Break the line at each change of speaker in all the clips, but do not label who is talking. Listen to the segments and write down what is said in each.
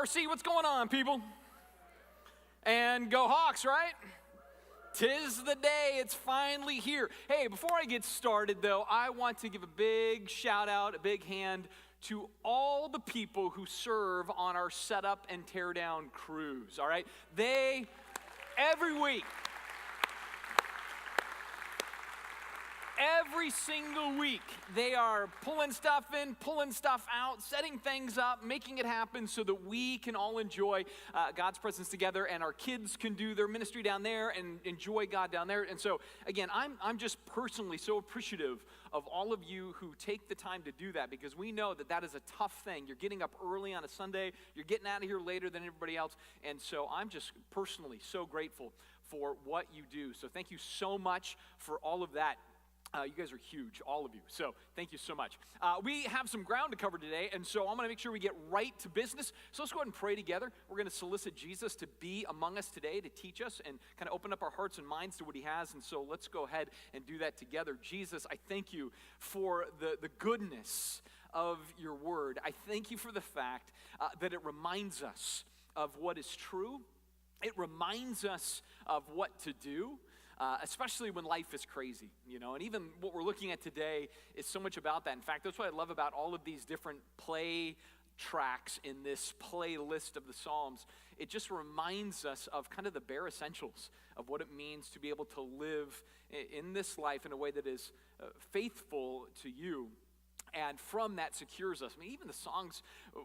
RC, what's going on, people? And go Hawks, right? 'Tis the day, it's finally here. Hey, before I get started, though, I want to give a big shout out, a big hand to all the people who serve on our setup and tear down crews, all right? They, every week, every single week, they are pulling stuff in, pulling stuff out, setting things up, making it happen so that we can all enjoy God's presence together, and our kids can do their ministry down there and enjoy God down there. And so, again, I'm just personally so appreciative of all of you who take the time to do that, because we know that that is a tough thing. You're getting up early on a Sunday, you're getting out of here later than everybody else, and so I'm just personally so grateful for what you do. So thank you so much for all of that. You guys are huge, all of you, so thank you so much. We have some ground to cover today, and so I'm going to make sure we get right to business. So let's go ahead and pray together. We're going to solicit Jesus to be among us today, to teach us and kind of open up our hearts and minds to what he has, and so let's go ahead and do that together. Jesus, I thank you for the goodness of your word. I thank you for the fact that it reminds us of what is true. It reminds us of what to do. Especially when life is crazy, you know, and even what we're looking at today is so much about that. In fact, that's what I love about all of these different play tracks in this playlist of the Psalms. It just reminds us of kind of the bare essentials of what it means to be able to live in this life in a way that is faithful to you. And from that secures us. I mean, even the songs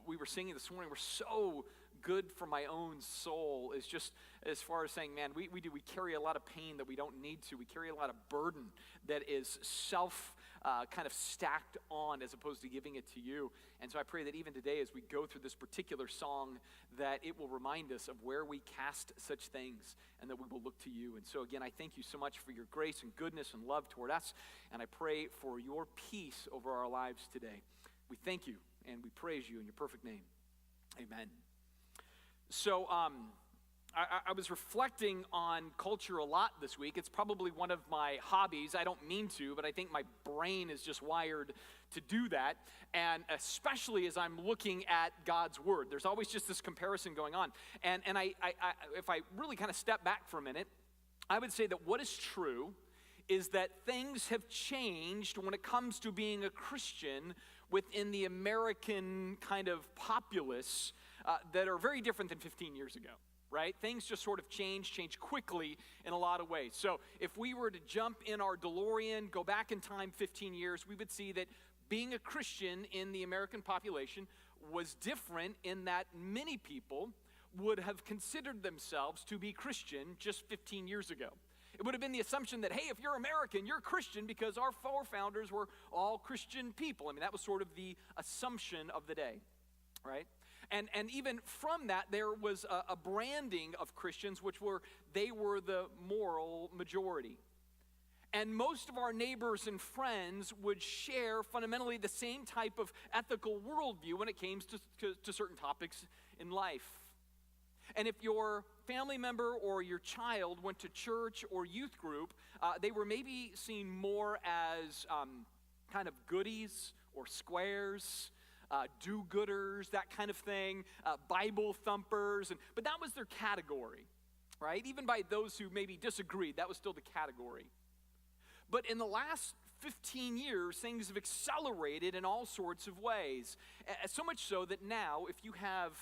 we were singing this morning were so good for my own soul. Is just as far as saying, man, we carry a lot of pain that we don't need to. We carry a lot of burden that is kind of stacked on as opposed to giving it to you. And so I pray that even today as we go through this particular song, that it will remind us of where we cast such things and that we will look to you. And so again, I thank you so much for your grace and goodness and love toward us. And I pray for your peace over our lives today. We thank you and we praise you in your perfect name. Amen. So I was reflecting on culture a lot this week. It's probably one of my hobbies. I don't mean to, but I think my brain is just wired to do that. And especially as I'm looking at God's word, there's always just this comparison going on. And if I really kind of step back for a minute, I would say that what is true is that things have changed when it comes to being a Christian within the American kind of populace that are very different than 15 years ago, right? Things just sort of change quickly in a lot of ways. So if we were to jump in our DeLorean, go back in time 15 years, we would see that being a Christian in the American population was different in that many people would have considered themselves to be Christian just 15 years ago. It would have been the assumption that, hey, if you're American, you're Christian because our forefathers were all Christian people. I mean, that was sort of the assumption of the day, right? And even from that, there was a branding of Christians, they were the moral majority. And most of our neighbors and friends would share fundamentally the same type of ethical worldview when it came to certain topics in life. And if your family member or your child went to church or youth group, they were maybe seen more as kind of goodies or squares, do-gooders, that kind of thing, Bible thumpers, but that was their category, right? Even by those who maybe disagreed, that was still the category. But in the last 15 years, things have accelerated in all sorts of ways, so much so that now, if you have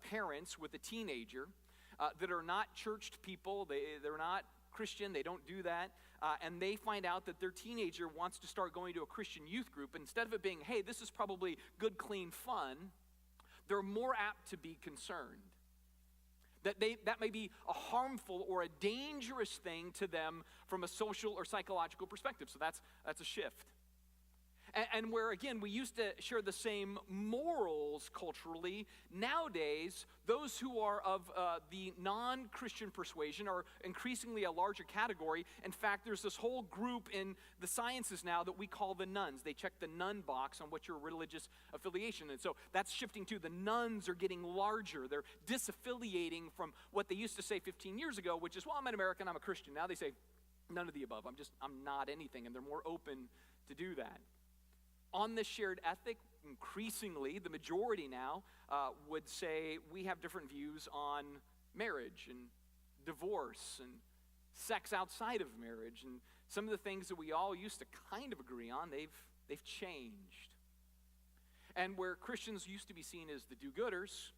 parents with a teenager that are not churched people, they're not Christian, they don't do that, and they find out that their teenager wants to start going to a Christian youth group, instead of it being, hey, this is probably good, clean fun, they're more apt to be concerned. That may be a harmful or a dangerous thing to them from a social or psychological perspective. So that's a shift. And where, again, we used to share the same morals culturally, nowadays, those who are of the non-Christian persuasion are increasingly a larger category. In fact, there's this whole group in the sciences now that we call the nuns. They check the nun box on what your religious affiliation is. And so that's shifting too. The nuns are getting larger. They're disaffiliating from what they used to say 15 years ago, which is, well, I'm an American, I'm a Christian. Now they say, none of the above. I'm not anything. And they're more open to do that. On this shared ethic, increasingly, the majority now would say we have different views on marriage and divorce and sex outside of marriage. And some of the things that we all used to kind of agree on, they've changed. And where Christians used to be seen as the do-gooders,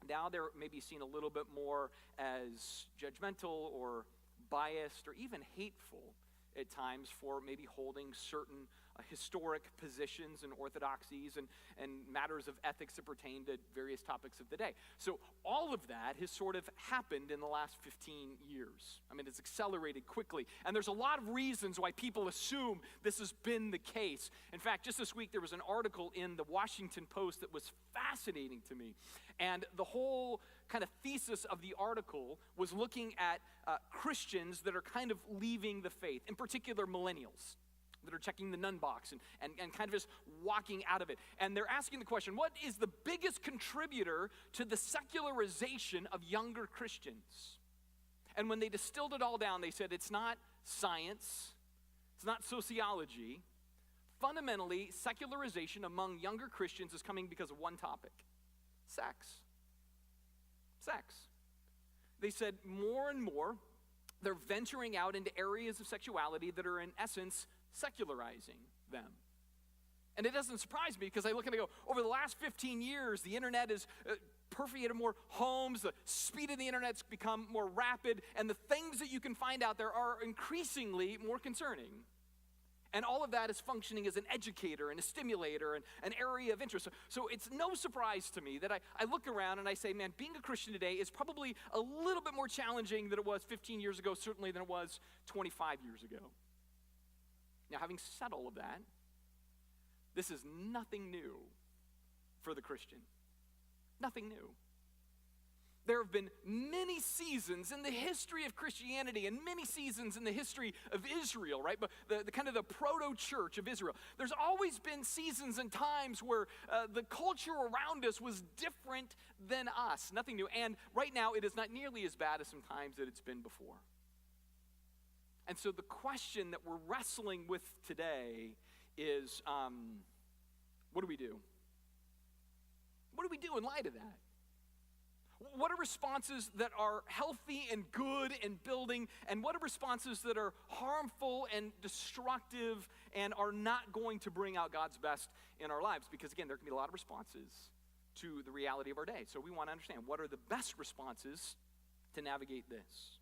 now they're maybe seen a little bit more as judgmental or biased or even hateful at times for maybe holding certain historic positions and orthodoxies and matters of ethics that pertain to various topics of the day. So all of that has sort of happened in the last 15 years. I mean, it's accelerated quickly. And there's a lot of reasons why people assume this has been the case. In fact, just this week there was an article in the Washington Post that was fascinating to me. And the whole kind of thesis of the article was looking at Christians that are kind of leaving the faith, in particular millennials that are checking the nun box and kind of just walking out of it. And they're asking the question, what is the biggest contributor to the secularization of younger Christians? And when they distilled it all down, they said it's not science, it's not sociology. Fundamentally, secularization among younger Christians is coming because of one topic: sex. Sex. They said more and more they're venturing out into areas of sexuality that are in essence secularizing them. And it doesn't surprise me because I look and I go, over the last 15 years, the internet has permeated more homes, the speed of the internet's become more rapid, and the things that you can find out there are increasingly more concerning. And all of that is functioning as an educator and a stimulator and an area of interest. So it's no surprise to me that I look around and I say, man, being a Christian today is probably a little bit more challenging than it was 15 years ago, certainly than it was 25 years ago. Now, having said all of that, this is nothing new for the Christian. Nothing new. There have been many seasons in the history of Christianity and many seasons in the history of Israel, right? But the kind of the proto-church of Israel. There's always been seasons and times where the culture around us was different than us. Nothing new. And right now, it is not nearly as bad as some times that it's been before. And so the question that we're wrestling with today is, what do we do? What do we do in light of that? What are responses that are healthy and good and building, and what are responses that are harmful and destructive and are not going to bring out God's best in our lives? Because again, there can be a lot of responses to the reality of our day. So we want to understand what are the best responses to navigate this.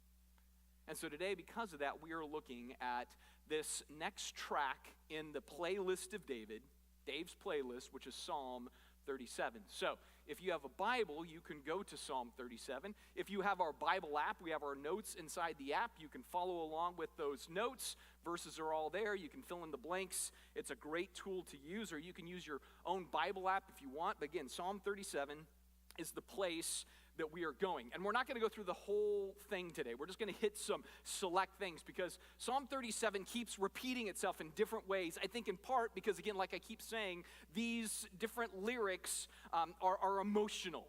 And so today, because of that, we are looking at this next track in the playlist of David, Dave's playlist, which is Psalm 37. So if you have a Bible, you can go to Psalm 37. If you have our Bible app, we have our notes inside the app. You can follow along with those notes. Verses are all there. You can fill in the blanks. It's a great tool to use, or you can use your own Bible app if you want. But again, Psalm 37 is the place that we are going. And we're not going to go through the whole thing today. We're just going to hit some select things because Psalm 37 keeps repeating itself in different ways. I think in part because, again, like I keep saying, these different lyrics are emotional,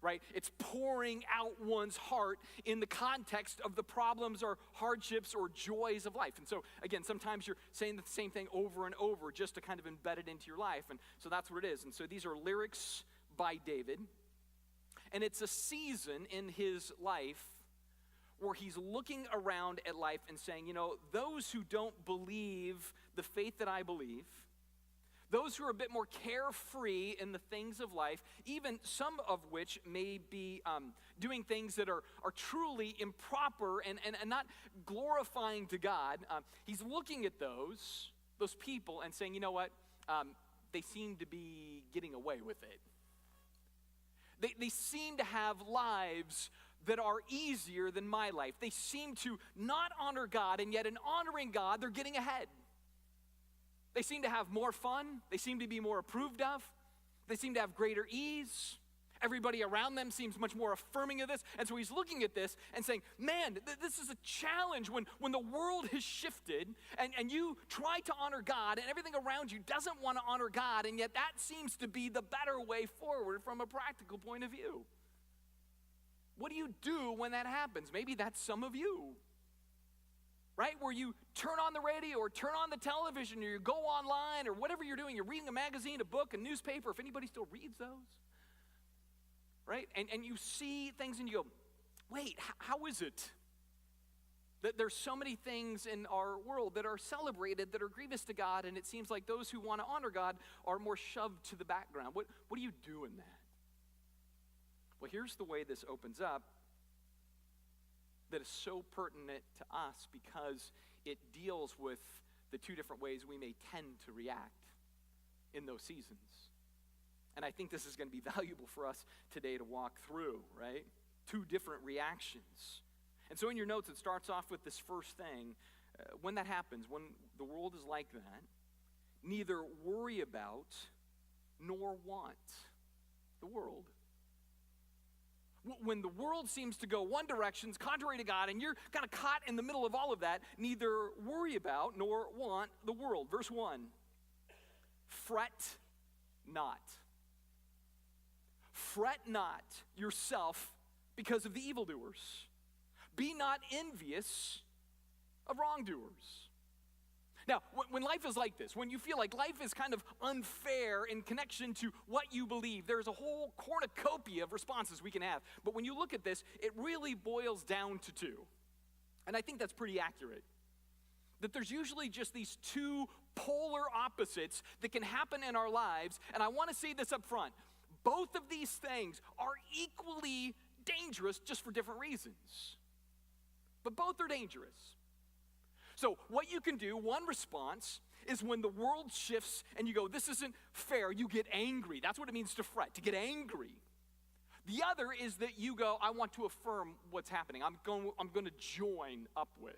right? It's pouring out one's heart in the context of the problems or hardships or joys of life. And so, again, sometimes you're saying the same thing over and over just to kind of embed it into your life. And so that's what it is. And so these are lyrics by David. And it's a season in his life where he's looking around at life and saying, you know, those who don't believe the faith that I believe, those who are a bit more carefree in the things of life, even some of which may be doing things that are truly improper and not glorifying to God, he's looking at those people and saying, you know what, they seem to be getting away with it. They seem to have lives that are easier than my life. They seem to not honor God, and yet in honoring God, they're getting ahead. They seem to have more fun. They seem to be more approved of. They seem to have greater ease. Everybody around them seems much more affirming of this. And so he's looking at this and saying, man, this is a challenge when the world has shifted and you try to honor God and everything around you doesn't want to honor God, and yet that seems to be the better way forward from a practical point of view. What do you do when that happens? Maybe that's some of you. right? Where you turn on the radio or turn on the television or you go online or whatever you're doing. You're reading a magazine, a book, a newspaper, if anybody still reads those, right? And you see things and you go, wait, how is it that there's so many things in our world that are celebrated that are grievous to God, and it seems like those who want to honor God are more shoved to the background? What do you do in that? Well, here's the way this opens up that is so pertinent to us because it deals with the two different ways we may tend to react in those seasons. And I think this is going to be valuable for us today to walk through, right? Two different reactions. And so in your notes, it starts off with this first thing. When that happens, when the world is like that, neither worry about nor want the world. When the world seems to go one direction, contrary to God, and you're kind of caught in the middle of all of that, neither worry about nor want the world. Verse 1, fret not. Fret not yourself because of the evildoers. Be not envious of wrongdoers. Now, when life is like this, when you feel like life is kind of unfair in connection to what you believe, there's a whole cornucopia of responses we can have. But when you look at this, it really boils down to two. And I think that's pretty accurate. That there's usually just these two polar opposites that can happen in our lives. And I want to say this up front. Both of these things are equally dangerous, just for different reasons. But both are dangerous. So what you can do, one response, is when the world shifts and you go, this isn't fair, you get angry. That's what it means to fret, to get angry. The other is that you go, I want to affirm what's happening. I'm going to join up with.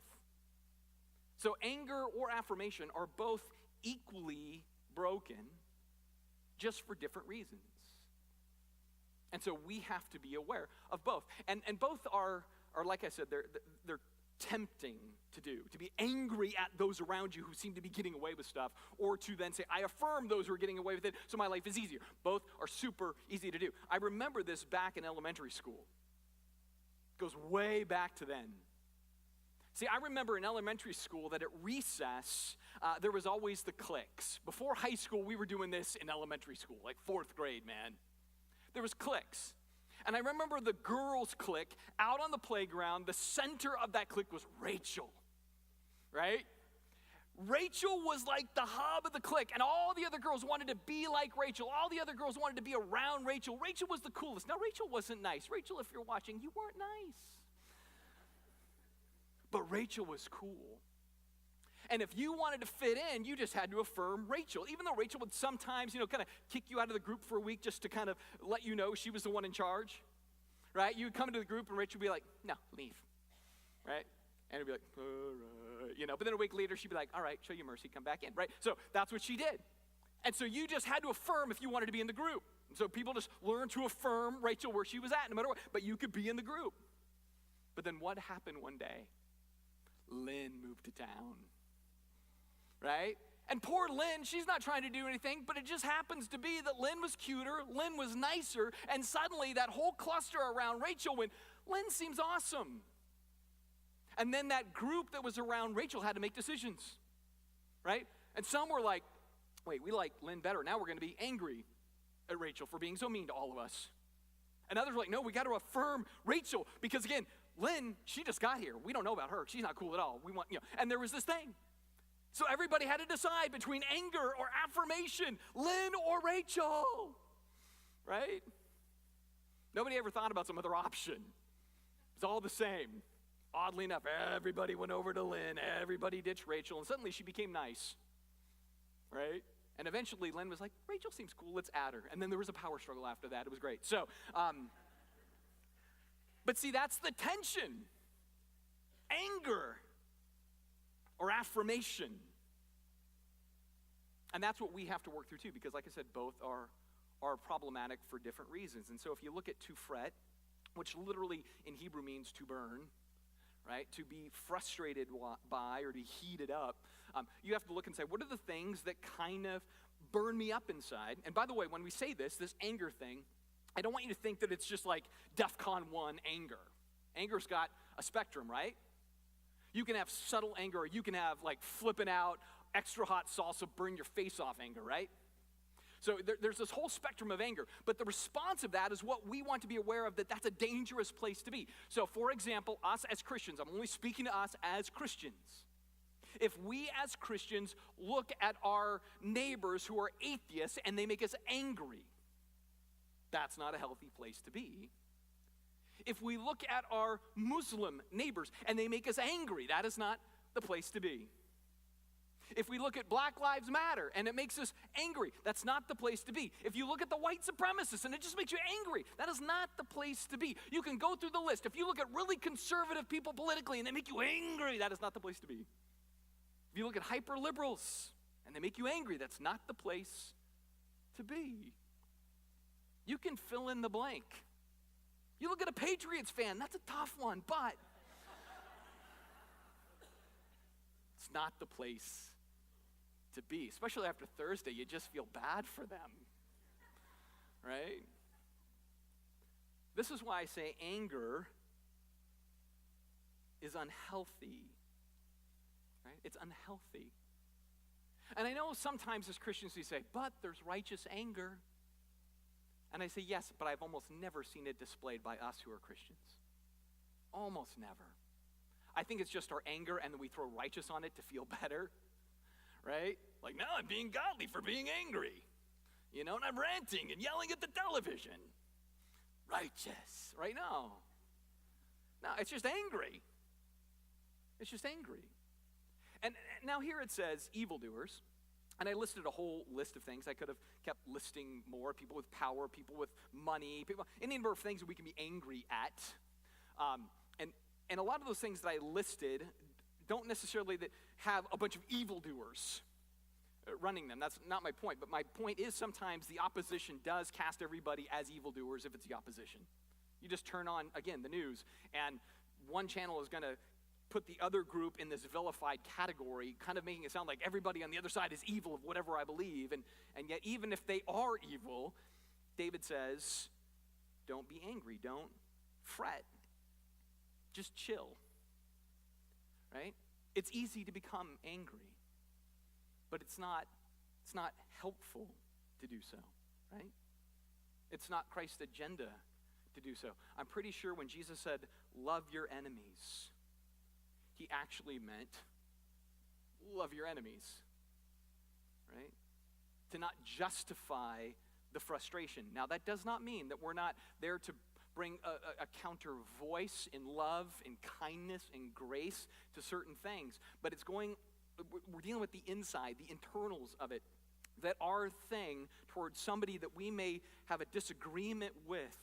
So anger or affirmation are both equally broken, just for different reasons. And so we have to be aware of both. And both are like I said, they're tempting to do, to be angry at those around you who seem to be getting away with stuff, or to then say, I affirm those who are getting away with it, so my life is easier. Both are super easy to do. I remember this back in elementary school. It goes way back to then. See, I remember in elementary school that at recess, there was always the cliques. Before high school, we were doing this in elementary school, like 4th grade, man. There was cliques. And I remember the girls' clique out on the playground, the center of that clique was Rachel, right? Rachel was like the hub of the clique, and all the other girls wanted to be like Rachel. All the other girls wanted to be around Rachel. Rachel was the coolest. Now, Rachel wasn't nice. Rachel, if you're watching, you weren't nice. But Rachel was cool. And if you wanted to fit in, you just had to affirm Rachel. Even though Rachel would sometimes, kind of kick you out of the group for a week just to kind of let you know she was the one in charge, right? You would come into the group and Rachel would be like, no, leave, right? And it'd be like, all right, But then a week later, she'd be like, all right, show you mercy, come back in, right? So that's what she did. And so you just had to affirm if you wanted to be in the group. And so people just learned to affirm Rachel where she was at, no matter what. But you could be in the group. But then what happened one day? Lynn moved to town. Right? And poor Lynn, she's not trying to do anything, but it just happens to be that Lynn was cuter, Lynn was nicer, and suddenly that whole cluster around Rachel went, Lynn seems awesome. And then that group that was around Rachel had to make decisions, right? And some were like, wait, we like Lynn better. Now we're going to be angry at Rachel for being so mean to all of us. And others were like, no, we got to affirm Rachel because, again, Lynn, she just got here. We don't know about her. She's not cool at all. We want, and there was this thing. So everybody had to decide between anger or affirmation, Lynn or Rachel, right? Nobody ever thought about some other option. It's all the same. Oddly enough, everybody went over to Lynn, everybody ditched Rachel, and suddenly she became nice, right? And eventually Lynn was like, Rachel seems cool, let's add her. And then there was a power struggle after that. It was great. So, but see, that's the tension. Anger or affirmation. And that's what we have to work through too, because like I said, both are problematic for different reasons. And so if you look at to fret, which literally in Hebrew means to burn, right? To be frustrated by or to heat it up, you have to look and say, what are the things that kind of burn me up inside? And by the way, when we say this anger thing, I don't want you to think that it's just like DEFCON 1 anger. Anger's got a spectrum, right? You can have subtle anger, or you can have like flipping out, extra hot salsa, burn your face off anger, right? So there's this whole spectrum of anger, but the response of that is what we want to be aware of, that's a dangerous place to be. So for example, us as Christians, I'm only speaking to us as Christians. If we as Christians look at our neighbors who are atheists and they make us angry, that's not a healthy place to be. If we look at our Muslim neighbors and they make us angry, that is not the place to be. If we look at Black Lives Matter and it makes us angry, that's not the place to be. If you look at the white supremacists and it just makes you angry, that is not the place to be. You can go through the list. If you look at really conservative people politically and they make you angry, that is not the place to be. If you look at hyper liberals and they make you angry, that's not the place to be. You can fill in the blank. You look at a Patriots fan, that's a tough one, but it's not the place to be. Especially after Thursday, you just feel bad for them, right? This is why I say anger is unhealthy, right? It's unhealthy. And I know sometimes as Christians we say, but there's righteous anger. And I say, yes, but I've almost never seen it displayed by us who are Christians. Almost never. I think it's just our anger and then we throw righteous on it to feel better, right? Like, now I'm being godly for being angry, and I'm ranting and yelling at the television. Righteous, right? No, it's just angry. It's just angry. And now here it says evildoers. And I listed a whole list of things. I could have kept listing more. People with power, people with money, any number of things that we can be angry at. And a lot of those things that I listed don't necessarily have a bunch of evildoers running them. That's not my point. But my point is sometimes the opposition does cast everybody as evildoers if it's the opposition. You just turn on, again, the news, and one channel is going to put the other group in this vilified category, kind of making it sound like everybody on the other side is evil of whatever I believe. And yet, even if they are evil, David says, don't be angry, don't fret. Just chill, right? It's easy to become angry, but it's not helpful to do so, right? It's not Christ's agenda to do so. I'm pretty sure when Jesus said, love your enemies, he actually meant love your enemies, right? To not justify the frustration. Now, that does not mean that we're not there to bring a counter voice in love, in kindness, in grace to certain things. But we're dealing with the inside, the internals of it. That our thing towards somebody that we may have a disagreement with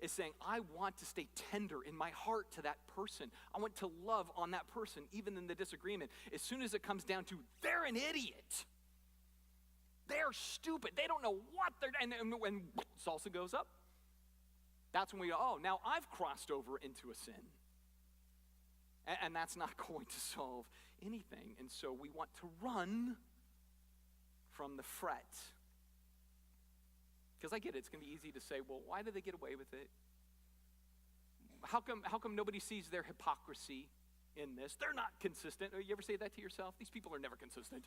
is saying, I want to stay tender in my heart to that person. I want to love on that person, even in the disagreement. As soon as it comes down to, they're an idiot. They're stupid. They don't know what they're, and when salsa goes up, that's when we go, oh, now I've crossed over into a sin. And that's not going to solve anything. And so we want to run from the fret. Because I get it, it's going to be easy to say, well, why do they get away with it? How come nobody sees their hypocrisy in this? They're not consistent. You ever say that to yourself? These people are never consistent,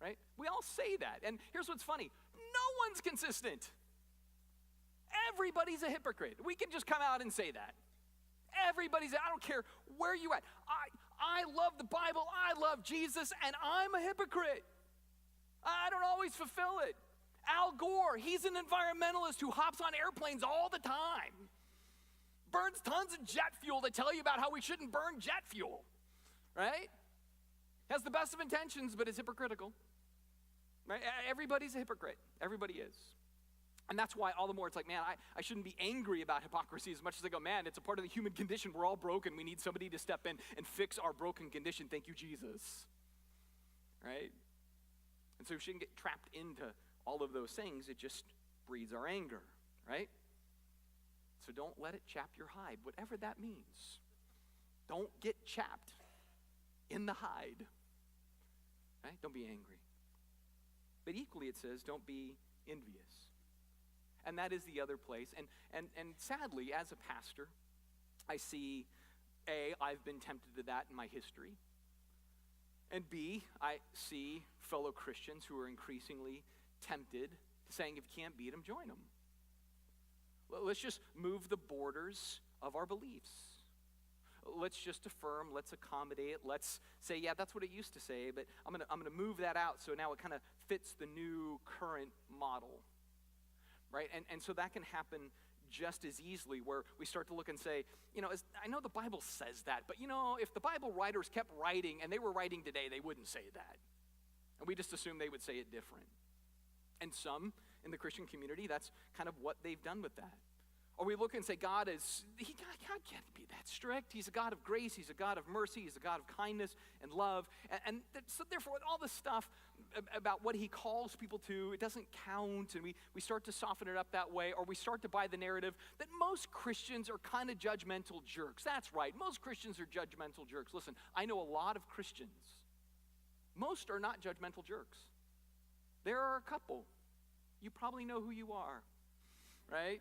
right? We all say that. And here's what's funny. No one's consistent. Everybody's a hypocrite. We can just come out and say that. I don't care where you at. I love the Bible. I love Jesus, and I'm a hypocrite. I don't always fulfill it. Al Gore, he's an environmentalist who hops on airplanes all the time. Burns tons of jet fuel to tell you about how we shouldn't burn jet fuel, right? Has the best of intentions, but is hypocritical, right? Everybody's a hypocrite. Everybody is. And that's why all the more it's like, man, I shouldn't be angry about hypocrisy as much as I go, man, it's a part of the human condition. We're all broken. We need somebody to step in and fix our broken condition. Thank you, Jesus, right? And so we shouldn't get trapped into all of those things. It just breeds our anger, right? So don't let it chap your hide, whatever that means. Don't get chapped in the hide, right? Don't be angry. But equally it says, don't be envious. And that is the other place. And sadly, as a pastor, I see A, I've been tempted to that in my history. And B, I see fellow Christians who are increasingly tempted to saying, if you can't beat them, join them. Let's just move the borders of our beliefs. Let's just affirm, let's accommodate, let's say, yeah, that's what it used to say, but I'm gonna move that out so now it kind of fits the new current model, right? And so that can happen just as easily, where we start to look and say, I know the Bible says that, but if the Bible writers kept writing and they were writing today, they wouldn't say that. And we just assume they would say it different. And some in the Christian community, that's kind of what they've done with that. Or we look and say, God can't be that strict. He's a God of grace. He's a God of mercy. He's a God of kindness and love. So therefore, all this stuff about what he calls people to, it doesn't count. And we start to soften it up that way. Or we start to buy the narrative that most Christians are kind of judgmental jerks. That's right. Most Christians are judgmental jerks. Listen, I know a lot of Christians. Most are not judgmental jerks. There are a couple. You probably know who you are, right?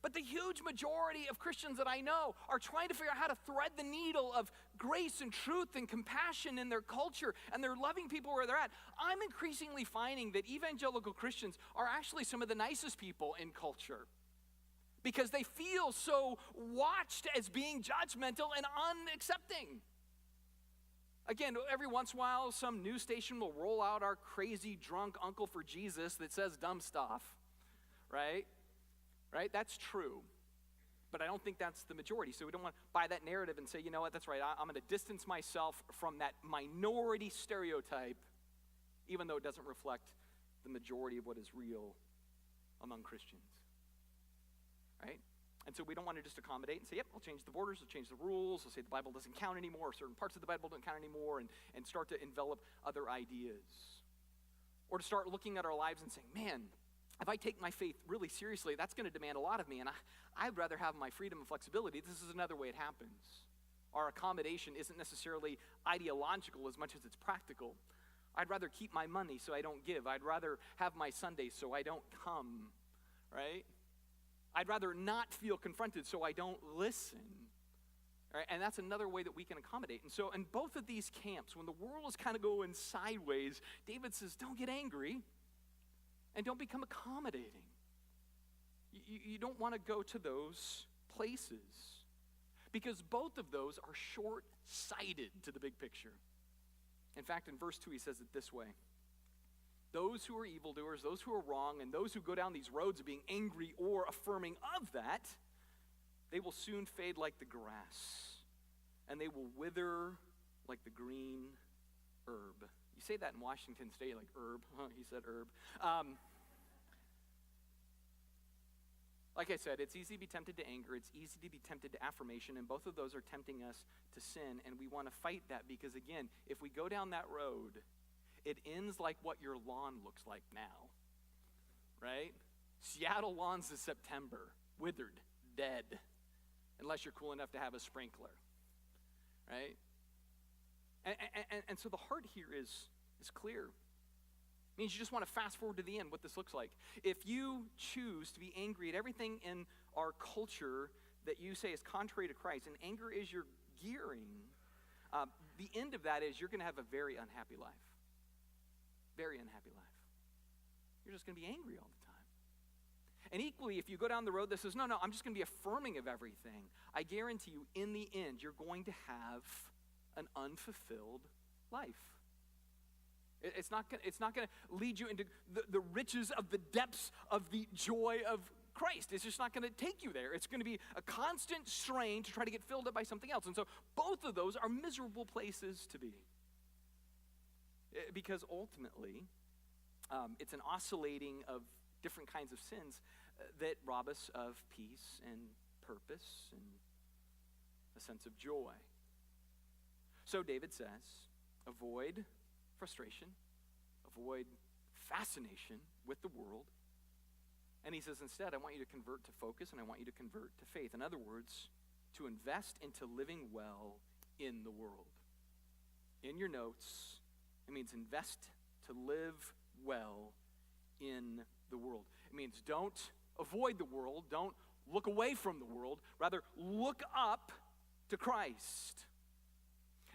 But the huge majority of Christians that I know are trying to figure out how to thread the needle of grace and truth and compassion in their culture, and they're loving people where they're at. I'm increasingly finding that evangelical Christians are actually some of the nicest people in culture because they feel so watched as being judgmental and unaccepting. Again, every once in a while, some news station will roll out our crazy drunk uncle for Jesus that says dumb stuff, right? Right? That's true. But I don't think that's the majority. So we don't want to buy that narrative and say, you know what, that's right. I'm going to distance myself from that minority stereotype, even though it doesn't reflect the majority of what is real among Christians. Right? And so we don't want to just accommodate and say, yep, I'll change the borders, I'll change the rules, I'll say the Bible doesn't count anymore, or certain parts of the Bible don't count anymore, and start to envelop other ideas. Or to start looking at our lives and saying, man, if I take my faith really seriously, that's going to demand a lot of me, and I'd rather have my freedom and flexibility. This is another way it happens. Our accommodation isn't necessarily ideological as much as it's practical. I'd rather keep my money so I don't give. I'd rather have my Sundays so I don't come, right? I'd rather not feel confronted so I don't listen. Right? And that's another way that we can accommodate. And so in both of these camps, when the world is kind of going sideways, David says, don't get angry. And don't become accommodating. You don't want to go to those places because both of those are short-sighted to the big picture. In fact, in verse 2, he says it this way. Those who are evildoers, those who are wrong, and those who go down these roads of being angry or affirming of that, they will soon fade like the grass, and they will wither like the green herb. You say that in Washington State, like herb. He said herb. Like I said, it's easy to be tempted to anger. It's easy to be tempted to affirmation, and both of those are tempting us to sin, and we want to fight that because, again, if we go down that road, it ends like what your lawn looks like now, right? Seattle lawns this September, withered, dead, unless you're cool enough to have a sprinkler, right? And so the heart here is clear. It means you just want to fast forward to the end, what this looks like. If you choose to be angry at everything in our culture that you say is contrary to Christ, and anger is your gearing, the end of that is you're going to have a very unhappy life. Very unhappy life. You're just going to be angry all the time. And equally, if you go down the road that says, no, I'm just going to be affirming of everything, I guarantee you, in the end, you're going to have an unfulfilled life. It's not going to lead you into the riches of the depths of the joy of Christ. It's just not going to take you there. It's going to be a constant strain to try to get filled up by something else. And so both of those are miserable places to be. Because ultimately, it's an oscillating of different kinds of sins that rob us of peace and purpose and a sense of joy. So David says, avoid frustration, avoid fascination with the world. And he says, instead, I want you to convert to focus and I want you to convert to faith. In other words, to invest into living well in the world. In your notes, it means invest to live well in the world. It means don't avoid the world, don't look away from the world. Rather, look up to Christ.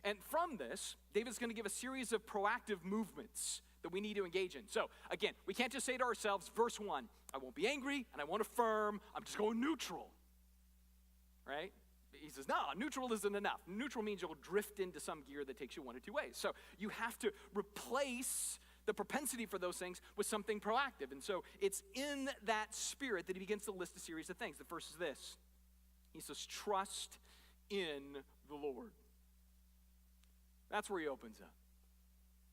And from this, David's going to give a series of proactive movements that we need to engage in. So, again, we can't just say to ourselves, verse 1, I won't be angry and I won't affirm. I'm just going neutral. Right? He says, no, neutral isn't enough. Neutral means you'll drift into some gear that takes you one or two ways. So you have to replace the propensity for those things with something proactive. And so it's in that spirit that he begins to list a series of things. The first is this. He says, trust in the Lord. That's where he opens up.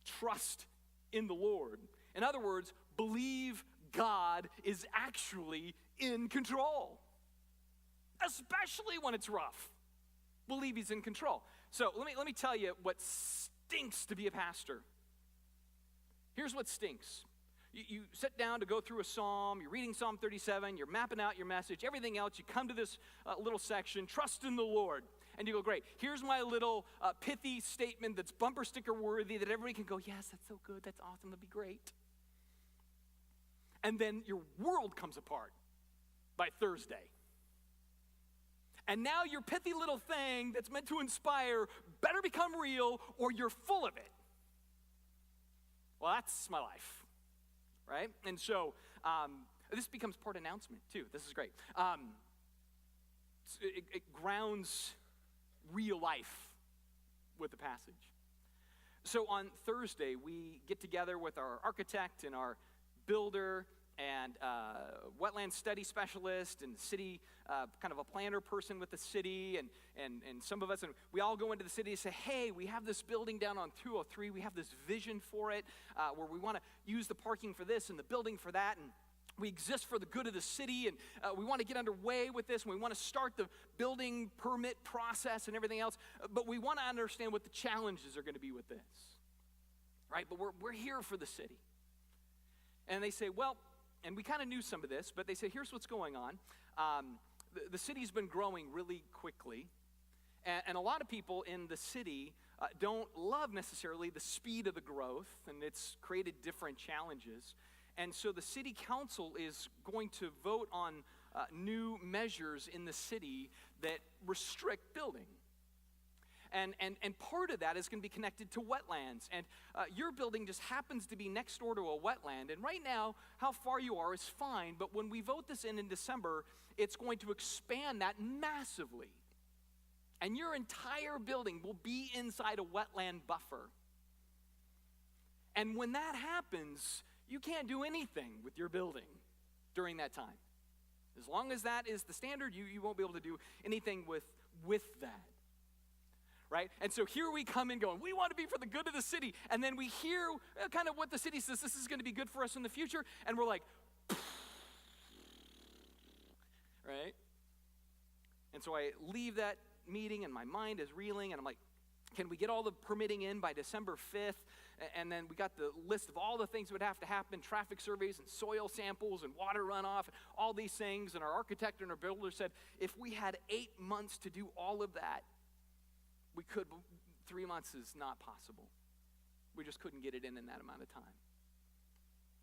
Trust in the Lord. In other words, believe God is actually in control. Especially when it's rough. Believe he's in control. So let me tell you what stinks to be a pastor. Here's what stinks. You sit down to go through a psalm, you're reading Psalm 37, you're mapping out your message, everything else, you come to this little section, trust in the Lord. And you go, great, here's my little pithy statement that's bumper sticker worthy that everybody can go, yes, that's so good, that's awesome, that'd be great. And then your world comes apart by Thursday. And now your pithy little thing that's meant to inspire better become real or you're full of it. Well, that's my life, right? And so this becomes part announcement too. This is great. It grounds real life with the passage. So on Thursday, we get together with our architect and our builder and wetland study specialist and city, kind of a planner person with the city and some of us, and we all go into the city and say, hey, we have this building down on 203, we have this vision for it, where we want to use the parking for this and the building for that, and we exist for the good of the city, and we want to get underway with this, and we want to start the building permit process and everything else, but we want to understand what the challenges are going to be with this, right? But we're here for the city. And they say, well, and we kind of knew some of this, but they say, here's what's going on. The city's been growing really quickly, and a lot of people in the city don't love necessarily the speed of the growth, and it's created different challenges. And so the city council is going to vote on new measures in the city that restrict building. And part of that is going to be connected to wetlands. And your building just happens to be next door to a wetland. And right now, how far you are is fine. But when we vote this in December, it's going to expand that massively. And your entire building will be inside a wetland buffer. And when that happens, you can't do anything with your building during that time. As long as that is the standard, you won't be able to do anything with that. Right? And so here we come in going, we want to be for the good of the city. And then we hear kind of what the city says, this is going to be good for us in the future. And we're like, right? And so I leave that meeting and my mind is reeling. And I'm like, can we get all the permitting in by December 5th? And then we got the list of all the things that would have to happen, traffic surveys and soil samples and water runoff, and all these things. And our architect and our builder said, if we had 8 months to do all of that, we could, but 3 months is not possible. We just couldn't get it in that amount of time.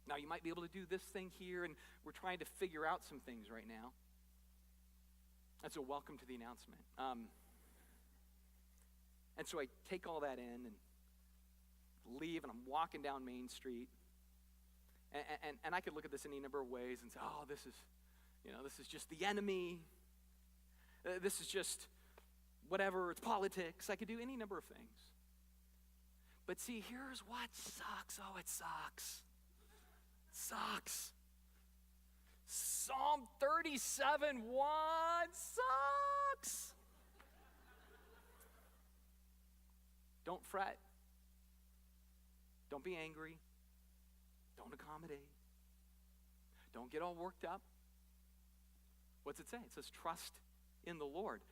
Now, you might be able to do this thing here, and we're trying to figure out some things right now. And so welcome to the announcement. And so I take all that in and leave, and I'm walking down Main Street. And I could look at this any number of ways and say, oh, this is just the enemy. This is just whatever, it's politics. I could do any number of things. But see, here's what sucks. Oh, it sucks. It sucks. Psalm 37:1 sucks. Don't fret. Don't be angry. Don't accommodate. Don't get all worked up. What's it say? It says, trust in the Lord.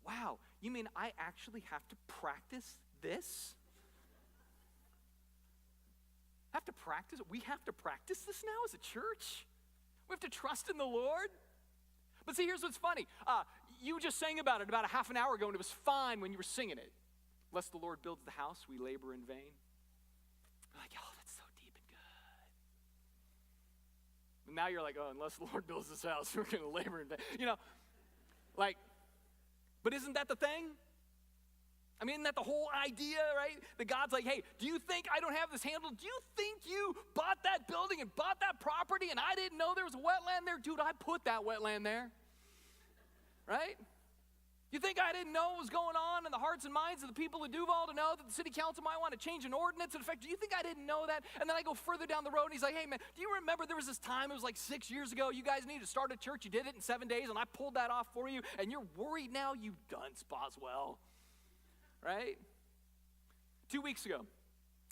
Wow, you mean I actually have to practice this? Have to practice? We have to practice this now as a church? We have to trust in the Lord? But see, here's what's funny. You just sang about it about a half an hour ago, and it was fine when you were singing it. Unless the Lord builds the house, we labor in vain. You're like, oh, that's so deep and good. And now you're like, oh, unless the Lord builds this house, we're going to labor in vain. Like, but isn't that the thing? I mean, isn't that the whole idea, right? That God's like, hey, do you think I don't have this handled? Do you think you bought that building and bought that property and I didn't know there was a wetland there? Dude, I put that wetland there, right? You think I didn't know what was going on in the hearts and minds of the people of Duvall to know that the city council might want to change an ordinance? In fact, do you think I didn't know that? And then I go further down the road and he's like, hey man, do you remember there was this time, it was like 6 years ago, you guys needed to start a church, you did it in 7 days and I pulled that off for you and you're worried now, you dunce, Boswell, right? 2 weeks ago,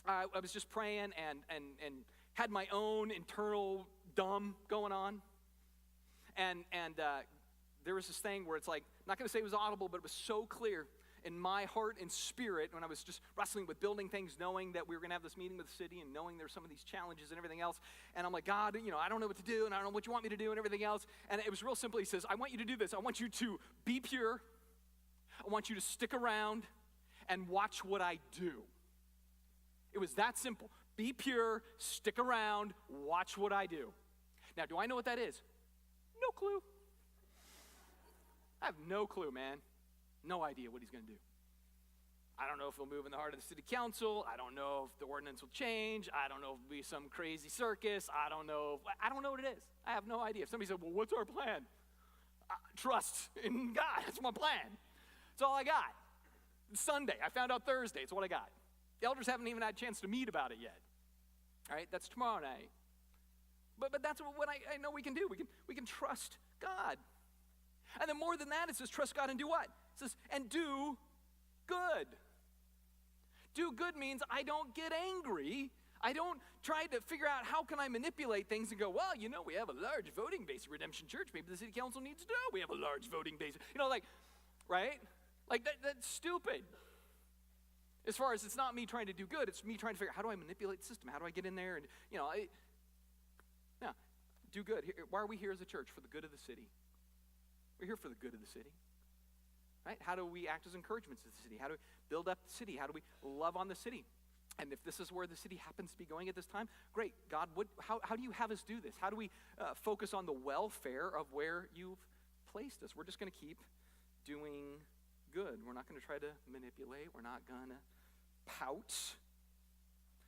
I was just praying and had my own internal dumb going on. And there was this thing where it's like, I'm not going to say it was audible, but it was so clear in my heart and spirit when I was just wrestling with building things, knowing that we were going to have this meeting with the city and knowing there's some of these challenges and everything else. And I'm like, God, I don't know what to do and I don't know what you want me to do and everything else. And it was real simple. He says, I want you to do this. I want you to be pure. I want you to stick around and watch what I do. It was that simple. Be pure, stick around, watch what I do. Now, do I know what that is? No clue. I have no clue, man. No idea what he's going to do. I don't know if he'll move in the heart of the city council. I don't know if the ordinance will change. I don't know if it'll be some crazy circus. I don't know what it is. I have no idea. If somebody said, well, what's our plan? Trust in God. That's my plan. That's all I got. It's Sunday. I found out Thursday. It's what I got. The elders haven't even had a chance to meet about it yet. All right, that's tomorrow night. But that's what I know we can do. We can trust God. And then more than that, it says trust God and do what? It says, and do good. Do good means I don't get angry. I don't try to figure out how can I manipulate things and go, well, we have a large voting base at Redemption Church. Maybe the city council needs to know we have a large voting base. Right? Like that's stupid. As far as it's not me trying to do good, it's me trying to figure out how do I manipulate the system? How do I get in there? And, do good. Why are we here as a church? For the good of the city. We're here for the good of the city, right? How do we act as encouragements to the city? How do we build up the city? How do we love on the city? And if this is where the city happens to be going at this time, great. God, how do you have us do this? How do we focus on the welfare of where you've placed us? We're just going to keep doing good. We're not going to try to manipulate. We're not going to pout.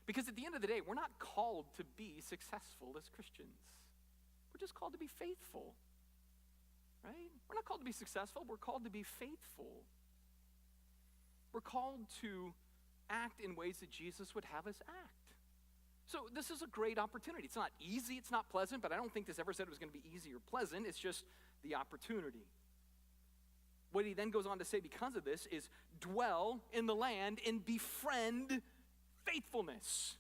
Because at the end of the day, we're not called to be successful as Christians. We're just called to be faithful. Right? We're not called to be successful. We're called to be faithful. We're called to act in ways that Jesus would have us act. So this is a great opportunity. It's not easy. It's not pleasant, but I don't think this ever said it was going to be easy or pleasant. It's just the opportunity. What he then goes on to say because of this is dwell in the land and befriend faithfulness.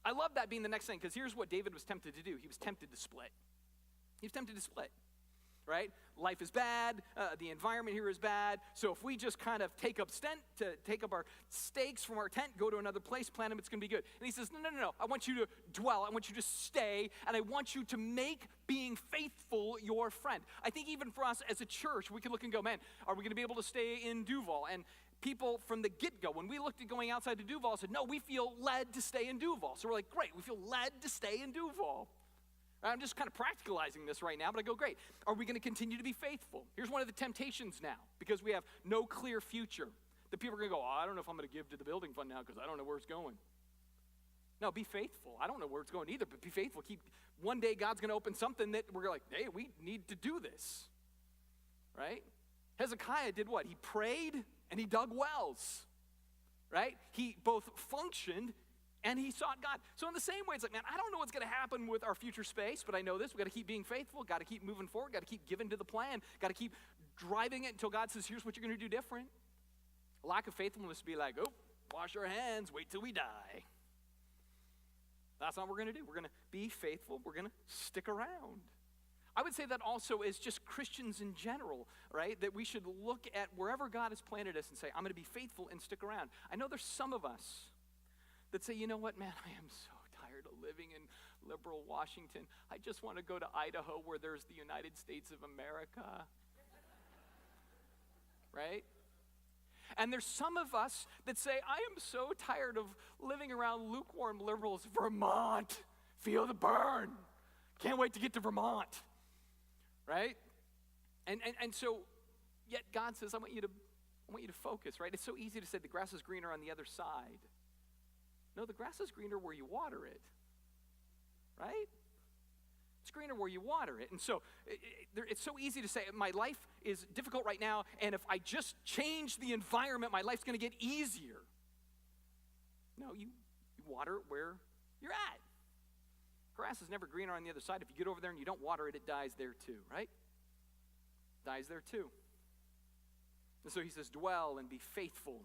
I love that being the next thing because here's what David was tempted to do. He was tempted to split. He was tempted to split. Right? Life is bad. The environment here is bad. So if we just kind of take up our stakes from our tent, go to another place, plant them, it's going to be good. And he says, no. I want you to dwell. I want you to stay. And I want you to make being faithful your friend. I think even for us as a church, we can look and go, man, are we going to be able to stay in Duvall? And people from the get-go, when we looked at going outside to Duvall, said, no, we feel led to stay in Duvall. So we're like, great, we feel led to stay in Duvall. I'm just kind of practicalizing this right now, but I go, great. Are we going to continue to be faithful? Here's one of the temptations now, because we have no clear future. The people are going to go, I don't know if I'm going to give to the building fund now because I don't know where it's going. No, be faithful. I don't know where it's going either, but be faithful. One day God's going to open something that we're like, hey, we need to do this, right? Hezekiah did what? He prayed and he dug wells, right? He both functioned and he sought God. So in the same way, it's like, man, I don't know what's going to happen with our future space, but I know this. We've got to keep being faithful. Got to keep moving forward. Got to keep giving to the plan. Got to keep driving it until God says, here's what you're going to do different. A lack of faithfulness would be like, oh, wash our hands, wait till we die. That's not what we're going to do. We're going to be faithful. We're going to stick around. I would say that also as just Christians in general, right? That we should look at wherever God has planted us and say, I'm going to be faithful and stick around. I know there's some of us that say, you know what, man, I am so tired of living in liberal Washington. I just want to go to Idaho where there's the United States of America. Right? And there's some of us that say, I am so tired of living around lukewarm liberals. Vermont, feel the burn. Can't wait to get to Vermont. Right? And so, yet God says, I want you to focus, right? It's so easy to say the grass is greener on the other side. No, the grass is greener where you water it, right? It's greener where you water it. And so it's so easy to say, my life is difficult right now, and if I just change the environment, my life's going to get easier. No, you water it where you're at. Grass is never greener on the other side. If you get over there and you don't water it, it dies there too, right? Dies there too. And so he says, dwell and be faithful,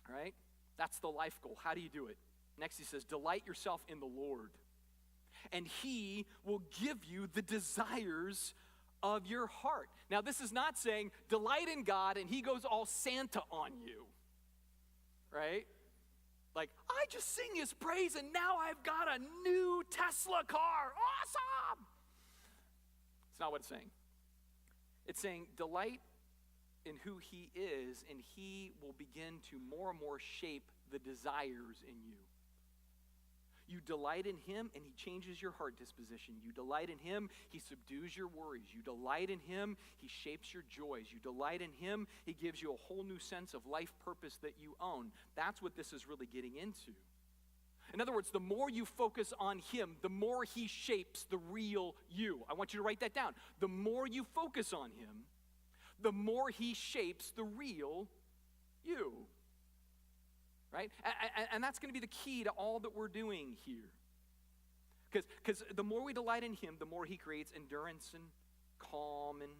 right? That's the life goal. How do you do it? Next he says, delight yourself in the Lord, and he will give you the desires of your heart. Now, this is not saying delight in God and he goes all Santa on you, right? Like, I just sing his praise and now I've got a new Tesla car. Awesome! It's not what it's saying. It's saying delight in who he is, and he will begin to more and more shape the desires in you. You delight in him, and he changes your heart disposition. You delight in him, he subdues your worries. You delight in him, he shapes your joys. You delight in him, he gives you a whole new sense of life purpose that you own. That's what this is really getting into. In other words, the more you focus on him, the more he shapes the real you. I want you to write that down. The more you focus on him, the more he shapes the real you. Right? And that's going to be the key to all that we're doing here. Because the more we delight in him, the more he creates endurance and calm and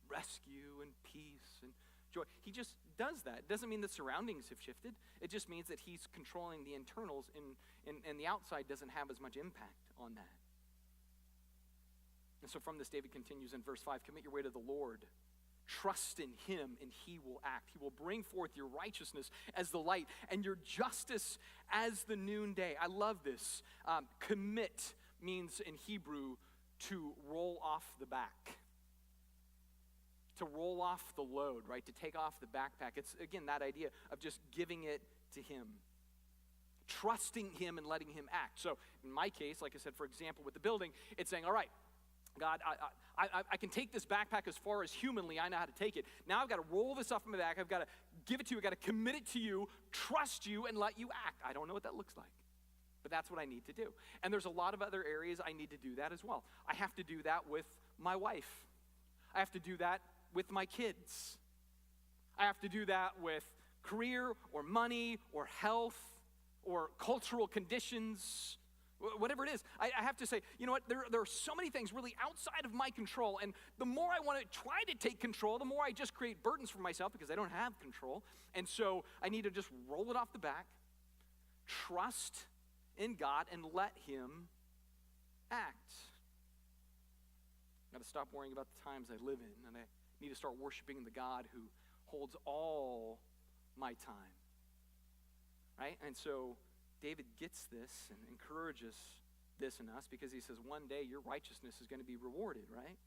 rescue and peace and joy. He just does that. It doesn't mean the surroundings have shifted. It just means that he's controlling the internals, and the outside doesn't have as much impact on that. And so from this, David continues in verse 5, commit your way to the Lord. Trust in him, and he will act. He will bring forth your righteousness as the light and your justice as the noonday. I love this. Commit means in Hebrew to roll off the back. To roll off the load, right? To take off the backpack. It's, again, that idea of just giving it to him. Trusting him and letting him act. So in my case, like I said, for example, with the building, it's saying, all right, God, I can take this backpack as far as humanly I know how to take it. Now I've got to roll this off my back. I've got to give it to you. I've got to commit it to you, trust you, and let you act. I don't know what that looks like, but that's what I need to do. And there's a lot of other areas I need to do that as well. I have to do that with my wife. I have to do that with my kids. I have to do that with career or money or health or cultural conditions. Whatever it is, I have to say, you know what, there are so many things really outside of my control, and the more I want to try to take control, the more I just create burdens for myself because I don't have control, and so I need to just roll it off the back, trust in God, and let him act. I've got to stop worrying about the times I live in, and I need to start worshiping the God who holds all my time, right? And so David gets this and encourages this in us because he says one day your righteousness is going to be rewarded, right?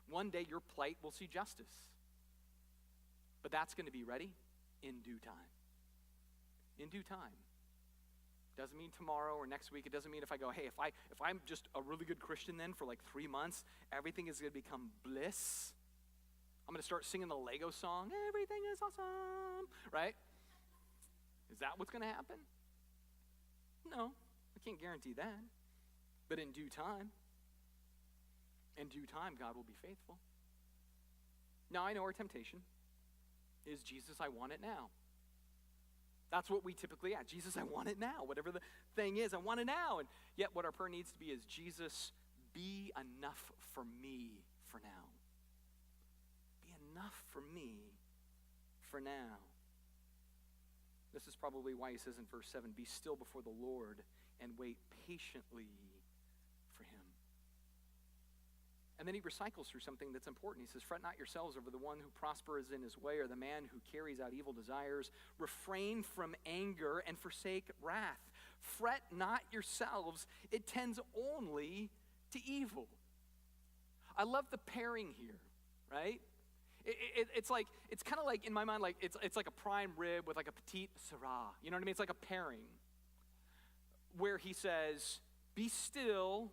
One day your plight will see justice. But that's going to be ready in due time. In due time. Doesn't mean tomorrow or next week. It doesn't mean if I go, hey, if I'm just a really good Christian then for like 3 months, everything is going to become bliss. I'm going to start singing the Lego song, everything is awesome, right? Is that what's going to happen? No, I can't guarantee that. But in due time, God will be faithful. Now, I know our temptation is, Jesus, I want it now. That's what we typically ask. Jesus, I want it now. Whatever the thing is, I want it now. And yet what our prayer needs to be is, Jesus, be enough for me for now. Be enough for me for now. This is probably why he says in verse 7, be still before the Lord and wait patiently for him. And then he recycles through something that's important. He says, fret not yourselves over the one who prospers in his way or the man who carries out evil desires. Refrain from anger and forsake wrath. Fret not yourselves. It tends only to evil. I love the pairing here, right? It's kind of like, in my mind, like it's like a prime rib with like a petite sirah. You know what I mean? It's like a pairing where he says, be still,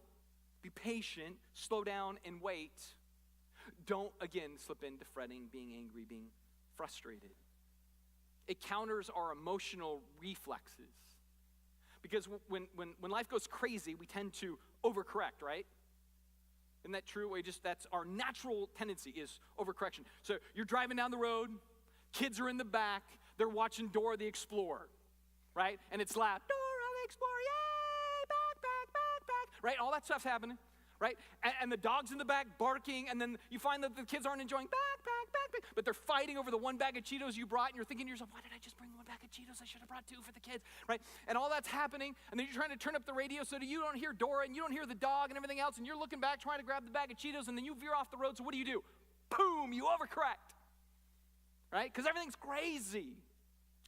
be patient, slow down and wait. don't, again, slip into fretting, being angry, being frustrated. It counters our emotional reflexes. Because when life goes crazy, we tend to overcorrect, right? Isn't that true? That's our natural tendency is overcorrection. So you're driving down the road, kids are in the back, they're watching Dora the Explorer, right? And it's loud, Dora the Explorer, yay, back, right? All that stuff's happening, right? And the dog's in the back barking, and then you find that the kids aren't enjoying back, but they're fighting over the one bag of Cheetos you brought, and you're thinking to yourself, why did I just bring one bag of Cheetos? I should have brought two for the kids, right? And all that's happening, and then you're trying to turn up the radio so that you don't hear Dora, and you don't hear the dog and everything else, and you're looking back trying to grab the bag of Cheetos, and then you veer off the road, so what do? Boom, you overcorrect, right? Because everything's crazy,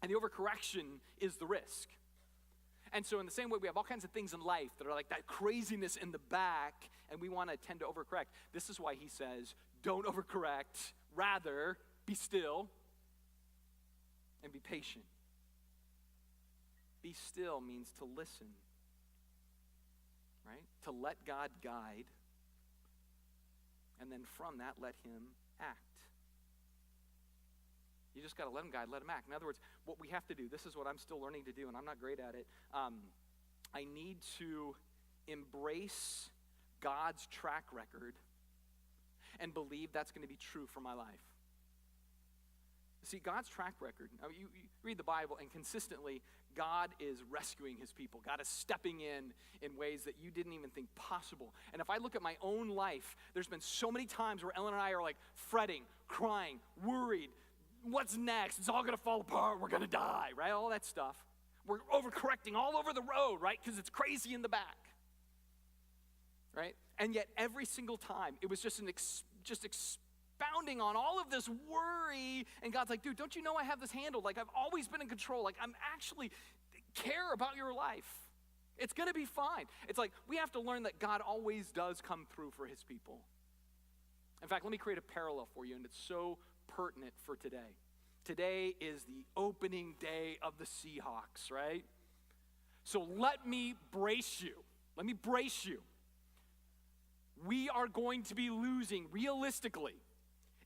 and the overcorrection is the risk. And so in the same way, we have all kinds of things in life that are like that craziness in the back, and we want to tend to overcorrect. This is why he says, don't overcorrect. Rather, be still and be patient. Be still means to listen, right? To let God guide, and then from that, let him act. You just got to let him guide, let him act. In other words, what we have to do, this is what I'm still learning to do, and I'm not great at it. I need to embrace God's track record and believe that's going to be true for my life. See, God's track record, you read the Bible, and consistently, God is rescuing his people. God is stepping in ways that you didn't even think possible. And if I look at my own life, there's been so many times where Ellen and I are like fretting, crying, worried. What's next? It's all going to fall apart. We're going to die, right? All that stuff. We're overcorrecting all over the road, right? Because it's crazy in the back, right? And yet every single time, it was just expounding on all of this worry. And God's like, dude, don't you know I have this handled? Like, I've always been in control. Like, I'm actually care about your life. It's going to be fine. It's like we have to learn that God always does come through for his people. In fact, let me create a parallel for you, and it's so pertinent for today. Today is the opening day of the Seahawks, right? So let me brace you. Let me brace you. We are going to be losing, realistically,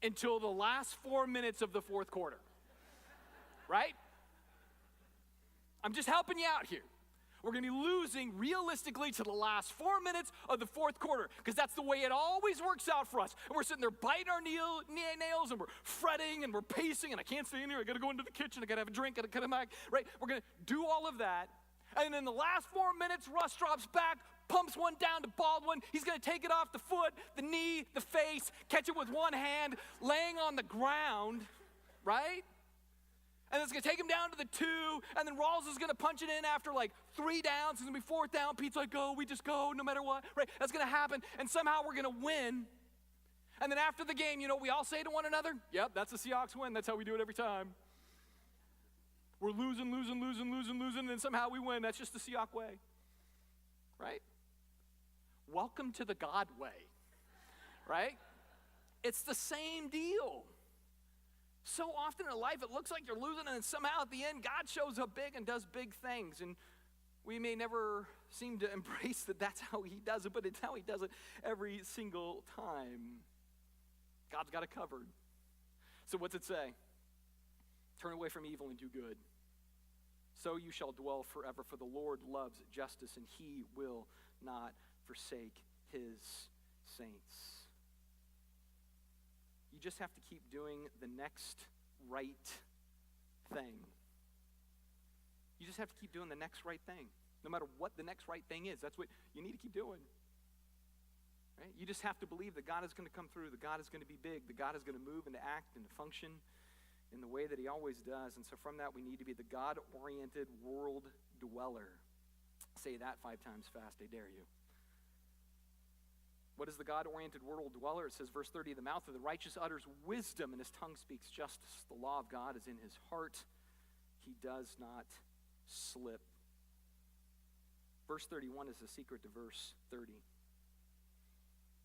until the last 4 minutes of the fourth quarter, right? I'm just helping you out here. We're going to be losing realistically to the last 4 minutes of the fourth quarter because that's the way it always works out for us. And we're sitting there biting our nails and we're fretting and we're pacing and I can't stay in here. I got to go into the kitchen. I got to have a drink. I got to cut a mic, right? We're going to do all of that. And in the last 4 minutes, Russ drops back, pumps one down to Baldwin. He's going to take it off the foot, the knee, the face, catch it with one hand, laying on the ground, right? And it's going to take him down to the 2, and then Rawls is going to punch it in after like 3 downs. It's going to be 4th down. Pete's like, go, we just go no matter what, right? That's going to happen, and somehow we're going to win. And then after the game, you know what we all say to one another? Yep, that's the Seahawks win. That's how we do it every time. We're losing, and then somehow we win. That's just the Seahawk way, right? Welcome to the God way, right? It's the same deal. So often in life, it looks like you're losing, and then somehow at the end, God shows up big and does big things. And we may never seem to embrace that that's how he does it, but it's how he does it every single time. God's got it covered. So what's it say? Turn away from evil and do good. So you shall dwell forever, for the Lord loves justice, and he will not forsake his saints. You just have to keep doing the next right thing. You just have to keep doing the next right thing. No matter what the next right thing is, that's what you need to keep doing. Right? You just have to believe that God is going to come through, that God is going to be big, that God is going to move and to act and to function in the way that he always does. And so from that, we need to be the God-oriented world dweller. Say that 5 times fast, I dare you. What is the God-oriented world dweller? It says, verse 30, the mouth of the righteous utters wisdom, and his tongue speaks justice. The law of God is in his heart. He does not slip. Verse 31 is the secret to verse 30.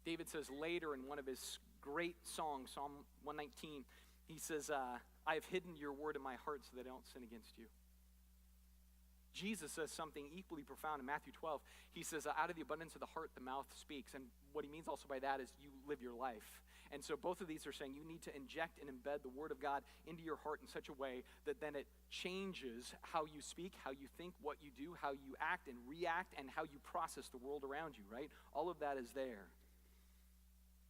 David says later in one of his great songs, Psalm 119, he says, I have hidden your word in my heart so that I don't sin against you. Jesus says something equally profound in Matthew 12. He says, out of the abundance of the heart, the mouth speaks. And what he means also by that is you live your life. And so both of these are saying you need to inject and embed the word of God into your heart in such a way that then it changes how you speak, how you think, what you do, how you act and react, and how you process the world around you, right? All of that is there.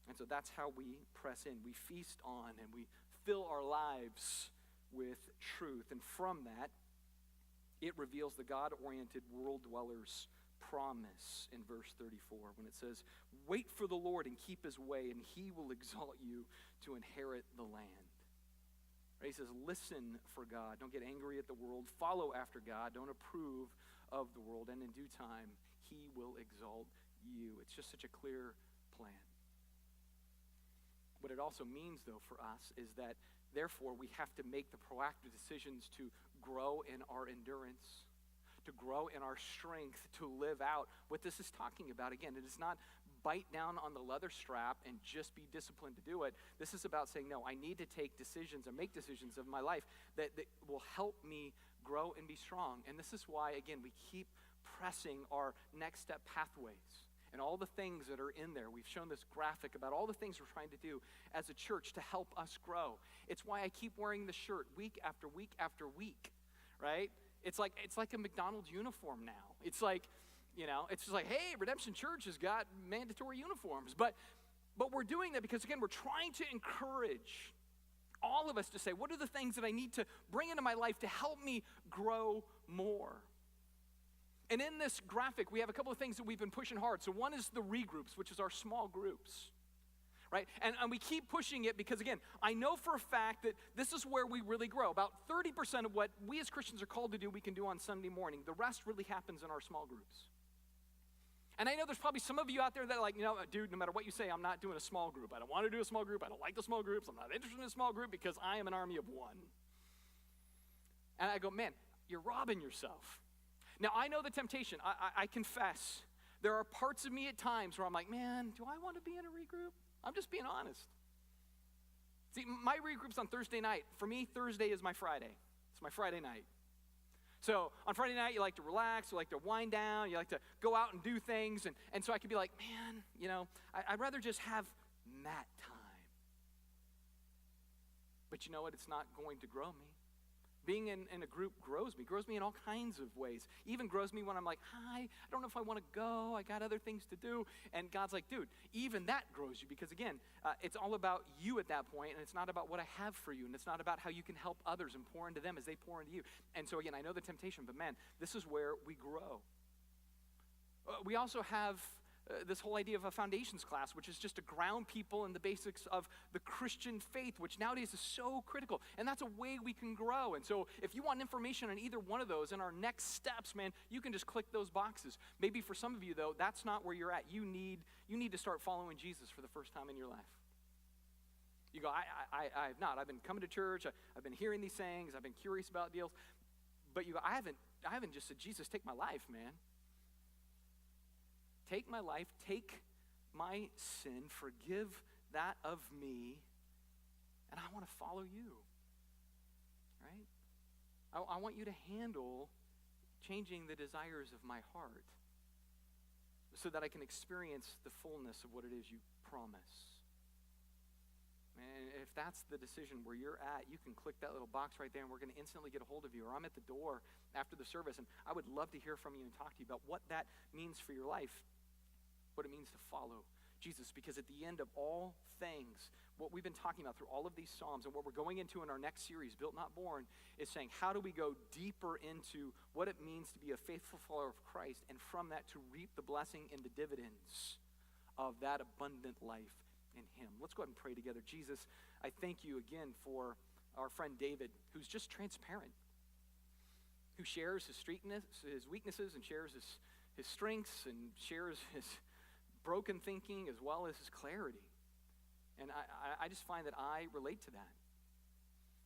And so that's how we press in. We feast on and we fill our lives with truth. And from that, it reveals the God-oriented world dweller's promise in verse 34 when it says, wait for the Lord and keep his way, and he will exalt you to inherit the land. Right? He says, listen for God. Don't get angry at the world. Follow after God. Don't approve of the world. And in due time, he will exalt you. It's just such a clear plan. What it also means, though, for us is that, therefore, we have to make the proactive decisions to grow in our endurance, to grow in our strength, to live out what this is talking about. Again, it is not bite down on the leather strap and just be disciplined to do it. This is about saying, no, I need to take decisions and make decisions of my life that will help me grow and be strong. And this is why, again, we keep pressing our next step pathways and all the things that are in there. We've shown this graphic about all the things we're trying to do as a church to help us grow. It's why I keep wearing the shirt week after week after week, right? It's like a McDonald's uniform now. It's like, it's just like, hey, Redemption Church has got mandatory uniforms. But we're doing that because, again, we're trying to encourage all of us to say, what are the things that I need to bring into my life to help me grow more? And in this graphic, we have a couple of things that we've been pushing hard. So one is the regroups, which is our small groups. Right? And we keep pushing it because, again, I know for a fact that this is where we really grow. About 30% of what we as Christians are called to do, we can do on Sunday morning. The rest really happens in our small groups. And I know there's probably some of you out there that are like, dude, no matter what you say, I'm not doing a small group. I don't want to do a small group. I don't like the small groups. I'm not interested in a small group because I am an army of one. And I go, man, you're robbing yourself. Now, I know the temptation. I confess. There are parts of me at times where I'm like, man, do I want to be in a regroup? I'm just being honest. See, my regroup's on Thursday night. For me, Thursday is my Friday. It's my Friday night. So on Friday night, you like to relax, you like to wind down, you like to go out and do things. And so I could be like, man, I'd rather just have mat time. But you know what? It's not going to grow me. Being in a group grows me in all kinds of ways. Even grows me when I'm like, hi, I don't know if I want to go. I got other things to do. And God's like, dude, even that grows you because, again, it's all about you at that point, and it's not about what I have for you, and it's not about how you can help others and pour into them as they pour into you. And so, again, I know the temptation, but, man, this is where we grow. We also have this whole idea of a foundations class, which is just to ground people in the basics of the Christian faith, which nowadays is so critical. And that's a way we can grow. And so if you want information on either one of those and our next steps, man, you can just click those boxes. Maybe for some of you, though, that's not where you're at. You need to start following Jesus for the first time in your life. You go, I have not. I've been coming to church. I've been hearing these sayings. I've been curious about deals. But you go, I haven't just said, Jesus, take my life, man. Take my life, take my sin, forgive that of me, and I want to follow you, right? I want you to handle changing the desires of my heart so that I can experience the fullness of what it is you promise. And if that's the decision where you're at, you can click that little box right there and we're going to instantly get a hold of you. Or I'm at the door after the service, and I would love to hear from you and talk to you about what that means for your life. What it means to follow Jesus, because at the end of all things, what we've been talking about through all of these Psalms and what we're going into in our next series, Built Not Born, is saying how do we go deeper into what it means to be a faithful follower of Christ, and from that to reap the blessing and the dividends of that abundant life in him. Let's go ahead and pray together. Jesus, I thank you again for our friend David, who's just transparent, who shares his weaknesses and shares his strengths and shares his broken thinking as well as his clarity. And I just find that I relate to that.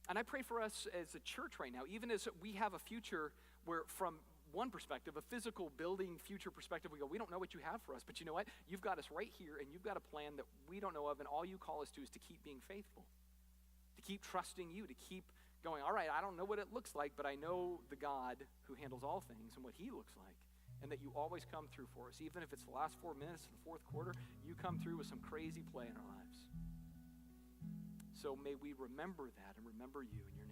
And I pray for us as a church right now, even as we have a future where from one perspective, a physical building future perspective, we go, we don't know what you have for us, but you know what? You've got us right here, and you've got a plan that we don't know of, and all you call us to is to keep being faithful, to keep trusting you, to keep going, all right, I don't know what it looks like, but I know the God who handles all things and what he looks like, and that you always come through for us. Even if it's the last 4 minutes of the fourth quarter, you come through with some crazy play in our lives. So may we remember that and remember you in your name.